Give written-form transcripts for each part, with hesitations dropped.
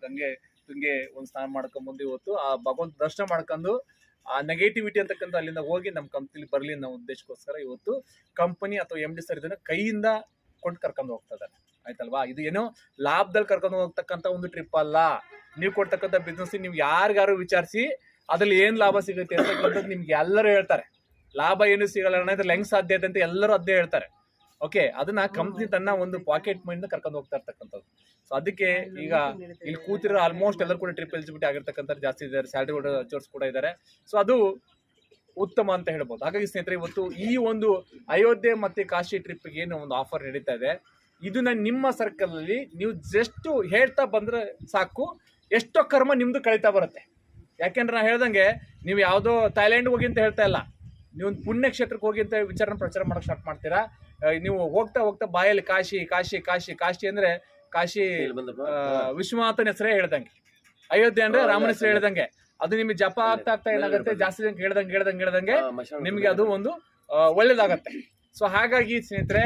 ಗಂಗೆ ತುಂಗೆ ಒಂದು ಸ್ನಾನ ಮಾಡ್ಕೊಂಬಂದು ಇವತ್ತು ಆ ಭಗವಂತ ದರ್ಶನ ಮಾಡ್ಕೊಂಡು ಆ ನೆಗೆಟಿವಿಟಿ ಅಂತಕ್ಕಂಥ ಅಲ್ಲಿಂದ ಹೋಗಿ ನಮ್ಮ ಕಂಪ್ನಿಲಿ ಬರಲಿ ಅನ್ನೋ ಉದ್ದೇಶಕ್ಕೋಸ್ಕರ ಇವತ್ತು ಕಂಪನಿ ಅಥವಾ ಎಮ್ ಡಿ ಸರ್ ಇದನ್ನ ಕೈಯಿಂದ ಕೊಟ್ಟು ಕರ್ಕೊಂಡು ಹೋಗ್ತಾ ಇದ್ದಾರೆ. ಆಯ್ತಲ್ವಾ? ಇದು ಏನೋ ಲಾಭದಲ್ಲಿ ಕರ್ಕೊಂಡು ಹೋಗ್ತಕ್ಕಂಥ ಒಂದು ಟ್ರಿಪ್ ಅಲ್ಲ. ನೀವು ಕೊಡ್ತಕ್ಕಂಥ ಬಿಸ್ನೆಸ್ ನೀವು ಯಾರಿಗಾರು ವಿಚಾರಿಸಿ ಅದ್ರಲ್ಲಿ ಏನ್ ಲಾಭ ಸಿಗುತ್ತೆ ಅಂತಕ್ಕಂಥದ್ದು ನಿಮ್ಗೆ ಎಲ್ಲರೂ ಹೇಳ್ತಾರೆ. ಲಾಭ ಏನು ಸಿಗಲ್ಲ ಅನ್ನೋದ್ರಲ್ಲಿ ಹೆಂಗ್ ಸಾಧ್ಯ ಇದೆ ಅಂತ ಎಲ್ಲರೂ ಅದೇ ಹೇಳ್ತಾರೆ. ಓಕೆ, ಅದನ್ನ ಕಂಪ್ನಿ ತನ್ನ ಒಂದು ಪಾಕೆಟ್ ಮೈಂಡ್ ಕರ್ಕೊಂಡು ಹೋಗ್ತಾ ಇರ್ತಕ್ಕಂಥದ್ದು. ಸೊ ಅದಕ್ಕೆ ಈಗ ಇಲ್ಲಿ ಕೂತಿರೋ ಆಲ್ಮೋಸ್ಟ್ ಎಲ್ಲರೂ ಕೂಡ ಟ್ರಿಪ್ ಎಲಿಜಿಬಿಲಿಟಿ ಆಗಿರ್ತಕ್ಕಂಥ ಜಾಸ್ತಿ ಇದ್ದಾರೆ, ಸ್ಯಾಲರಿ ಅಚೋರ್ಸ್ ಕೂಡ ಇದ್ದಾರೆ. ಸೊ ಅದು ಉತ್ತಮ ಅಂತ ಹೇಳ್ಬೋದು. ಹಾಗಾಗಿ ಸ್ನೇಹಿತರೆ, ಇವತ್ತು ಈ ಒಂದು ಅಯೋಧ್ಯೆ ಮತ್ತೆ ಕಾಶಿ ಟ್ರಿಪ್ಗೆ ಏನು ಒಂದು ಆಫರ್ ನಡೀತಾ ಇದೆ, ಇದನ್ನ ನಿಮ್ಮ ಸರ್ಕಲ್ ಅಲ್ಲಿ ನೀವು ಜಸ್ಟ್ ಹೇಳ್ತಾ ಬಂದ್ರೆ ಸಾಕು, ಎಷ್ಟೋ ಕರ್ಮ ನಿಮ್ದು ಕಳೀತಾ ಬರುತ್ತೆ. ಯಾಕೆಂದ್ರೆ ನಾ ಹೇಳ್ದಂಗೆ ನೀವು ಯಾವುದೋ ಥೈಲ್ಯಾಂಡ್ ಹೋಗಿ ಅಂತ ಹೇಳ್ತಾ ಇಲ್ಲ, ನೀವು ಒಂದು ಪುಣ್ಯ ಕ್ಷೇತ್ರಕ್ಕೆ ಹೋಗಿ ಅಂತ ಪ್ರಚಾರ ಮಾಡೋಕೆ ಸ್ಟಾರ್ಟ್ ಮಾಡ್ತೀರಾ. ನೀವು ಹೋಗ್ತಾ ಹೋಗ್ತಾ ಬಾಯಲ್ಲಿ ಕಾಶಿ ಕಾಶಿ ಕಾಶಿ ಕಾಶಿ ಅಂದ್ರೆ ಕಾಶಿ ವಿಶ್ವನಾಥನ ಹೆಸರೇ ಹೇಳ್ದಂಗೆ, ಅಯೋಧ್ಯೆ ಅಂದ್ರೆ ರಾಮನ ಹೆಸರು ಹೇಳ್ದಂಗೆ, ಅದು ನಿಮಗೆ ಜಪ ಆಗ್ತಾ ಏನಾಗುತ್ತೆ, ಜಾಸ್ತಿ ಜನ ಹೇಳ್ದಂಗೆ ನಿಮ್ಗೆ ಅದು ಒಂದು ಒಳ್ಳೇದಾಗತ್ತೆ. ಸೊ ಹಾಗಾಗಿ ಸ್ನೇಹಿತರೆ,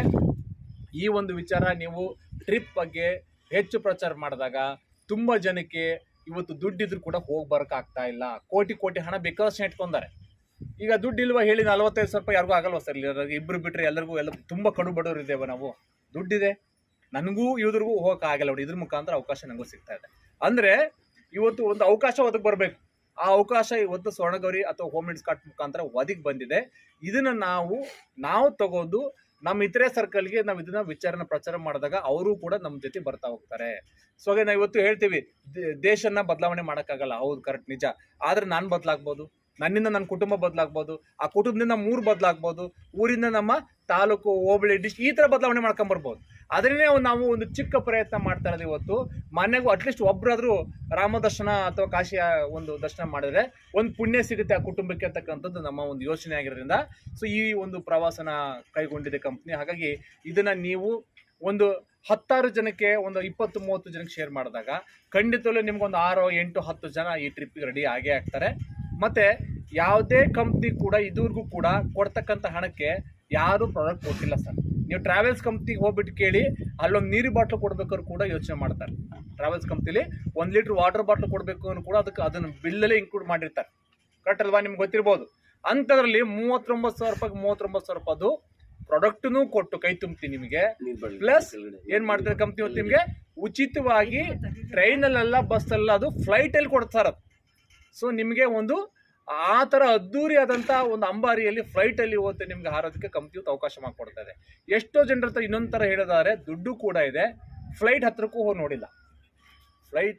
ಈ ಒಂದು ವಿಚಾರ ನೀವು ಟ್ರಿಪ್ ಬಗ್ಗೆ ಹೆಚ್ಚು ಪ್ರಚಾರ ಮಾಡಿದಾಗ ತುಂಬಾ ಜನಕ್ಕೆ ಇವತ್ತು ದುಡ್ಡಿದ್ರು ಕೂಡ ಹೋಗಿ ಬರೋಕ್ಕಾಗ್ತಾ ಇಲ್ಲ. ಕೋಟಿ ಕೋಟಿ ಹಣ ಬೇಕಾದಷ್ಟು ಇಟ್ಕೊಂತಾರೆ. ಈಗ ದುಡ್ಡು ಇಲ್ವಾ ಹೇಳಿ, 45,000 ರೂಪಾಯಿ ಯಾರಿಗೂ ಆಗಲ್ವ ಸರ್? ಇಬ್ರು ಬಿಟ್ರೆ ಎಲ್ಲರಿಗೂ ಎಲ್ಲ ತುಂಬ ಕಡು ಬಡವರು ಇದ್ದೇವೆ ನಾವು. ದುಡ್ಡಿದೆ, ನನಗೂ ಇವ್ರಿಗೂ ಹೋಗೋಕ್ಕಾಗಲ್ಲ ನೋಡಿ. ಇದ್ರ ಮುಖಾಂತರ ಅವಕಾಶ ನನಗೂ ಸಿಗ್ತಾ ಇದೆ. ಅಂದರೆ ಇವತ್ತು ಒಂದು ಅವಕಾಶ ಒದಗಿ ಬರಬೇಕು. ಆ ಅವಕಾಶ ಇವತ್ತು ಸ್ವರ್ಣಗೌರಿ ಅಥವಾ ಹೋಮ್ ನೀಡ್ಸ್ ಕಾರ್ಡ್ ಮುಖಾಂತರ ಒದಗಿ ಬಂದಿದೆ. ಇದನ್ನು ನಾವು ತಗೋದು ನಮ್ಮ ಇತರೆ ಸರ್ಕಲ್ಗೆ ನಾವು ಇದನ್ನ ವಿಚಾರನ ಪ್ರಚಾರ ಮಾಡಿದಾಗ ಅವರು ಕೂಡ ನಮ್ಮ ಜೊತೆ ಬರ್ತಾ ಹೋಗ್ತಾರೆ. ಸೊ ಹಾಗೆ ನಾವು ಇವತ್ತು ಹೇಳ್ತೀವಿ, ದೇಶನ ಬದಲಾವಣೆ ಮಾಡೋಕ್ಕಾಗಲ್ಲ. ಹೌದು, ಕರೆಕ್ಟ್, ನಿಜ. ಆದರೆ ನಾನು ಬದಲಾಗ್ಬೋದು, ನನ್ನಿಂದ ನನ್ನ ಕುಟುಂಬ ಬದಲಾಗ್ಬೋದು, ಆ ಕುಟುಂಬದಿಂದ ನಮ್ಮ ಊರು ಬದಲಾಗ್ಬೋದು, ಊರಿಂದ ನಮ್ಮ ತಾಲೂಕು, ಹೋಬಳಿ, ಡಿಸ್ಟ್ರಿಕ್ಟ್, ಈ ಥರ ಬದಲಾವಣೆ ಮಾಡ್ಕೊಂಬರ್ಬೋದು. ಅದನ್ನೇ ನಾವು ಒಂದು ಚಿಕ್ಕ ಪ್ರಯತ್ನ ಮಾಡ್ತಾ ಇರೋದು. ಇವತ್ತು ಮನೆಗೂ ಅಟ್ಲೀಸ್ಟ್ ಒಬ್ಬರಾದರೂ ರಾಮ ದರ್ಶನ ಅಥವಾ ಕಾಶಿಯ ಒಂದು ದರ್ಶನ ಮಾಡಿದ್ರೆ ಒಂದು ಪುಣ್ಯ ಸಿಗುತ್ತೆ ಆ ಕುಟುಂಬಕ್ಕೆ ಅಂತಕ್ಕಂಥದ್ದು ನಮ್ಮ ಒಂದು ಯೋಚನೆ ಆಗಿರೋದ್ರಿಂದ ಸೊ ಈ ಒಂದು ಪ್ರವಾಸನ ಕೈಗೊಂಡಿದೆ ಕಂಪ್ನಿ. ಹಾಗಾಗಿ ಇದನ್ನು ನೀವು ಒಂದು 10 ಜನಕ್ಕೆ, ಒಂದು 20-30 ಜನಕ್ಕೆ ಶೇರ್ ಮಾಡಿದಾಗ ಖಂಡಿತವಲ್ಲೂ ನಿಮ್ಗೊಂದು 6, 8, 10 ಜನ ಈ ಟ್ರಿಪ್ಗೆ ರೆಡಿ ಆಗೇ ಆಗ್ತಾರೆ. ಮತ್ತು ಯಾವುದೇ ಕಂಪ್ನಿ ಕೂಡ ಇದುವರೆಗೂ ಕೂಡ ಕೊಡ್ತಕ್ಕಂಥ ಹಣಕ್ಕೆ ಯಾರೂ ಪ್ರಾಡಕ್ಟ್ ಕೊಟ್ಟಿಲ್ಲ ಸರ್. ನೀವು ಟ್ರಾವೆಲ್ಸ್ ಕಂಪ್ನಿಗೆ ಹೋಗ್ಬಿಟ್ಟು ಕೇಳಿ, ಅಲ್ಲೊಂದು ನೀರು ಬಾಟ್ಲು ಕೊಡ್ಬೇಕಾದ್ರು ಕೂಡ ಯೋಚನೆ ಮಾಡ್ತಾರೆ. ಟ್ರಾವೆಲ್ಸ್ ಕಂಪ್ನಿಲಿ 1 ಲೀಟ್ರ್ ವಾಟರ್ ಬಾಟ್ಲು ಕೊಡಬೇಕು ಅನ್ನೋ ಕೂಡ ಅದನ್ನು ಬಿಲ್ಲಲ್ಲೇ ಇನ್ಕ್ಲೂಡ್ ಮಾಡಿರ್ತಾರೆ. ಕರೆಕ್ಟ್ ಅಲ್ವಾ? ನಿಮ್ಗೆ ಗೊತ್ತಿರ್ಬೋದು. ಅಂಥದ್ರಲ್ಲಿ 39,000 ರೂಪಾಯಿಗೆ 39,000 ರೂಪಾಯಿದು ಪ್ರಾಡಕ್ಟ್ನೂ ಕೊಟ್ಟು ಕೈ ತುಂಬ್ತೀನಿ ನಿಮಗೆ. ಪ್ಲಸ್ ಏನು ಮಾಡ್ತಾರೆ ಕಂಪ್ನಿ ಹೊತ್ತು ನಿಮಗೆ ಉಚಿತವಾಗಿ ಟ್ರೈನಲ್ಲೆಲ್ಲ, ಬಸ್ಸಲ್ಲ, ಅದು ಫ್ಲೈಟಲ್ಲಿ ಕೊಡ್ತಾರೆ. ಸೊ ನಿಮಗೆ ಒಂದು ಆ ಥರ ಅದ್ದೂರಿ ಆದಂಥ ಒಂದು ಅಂಬಾರಿಯಲ್ಲಿ ಫ್ಲೈಟಲ್ಲಿ ಹೋಗುತ್ತೆ ನಿಮ್ಗೆ ಹಾರೋದಕ್ಕೆ ಕಂಪ್ನಿ ಅವಕಾಶ ಮಾಡಿಕೊಡ್ತಾ ಇದೆ. ಎಷ್ಟೋ ಜನರ ಹತ್ರ ಇನ್ನೊಂದು ಥರ ಹೇಳೋದಾದ್ರೆ ದುಡ್ಡು ಕೂಡ ಇದೆ, ಫ್ಲೈಟ್ ಹತ್ರಕ್ಕೂ ಹೋಗಿ ನೋಡಿಲ್ಲ. ಫ್ಲೈಟ್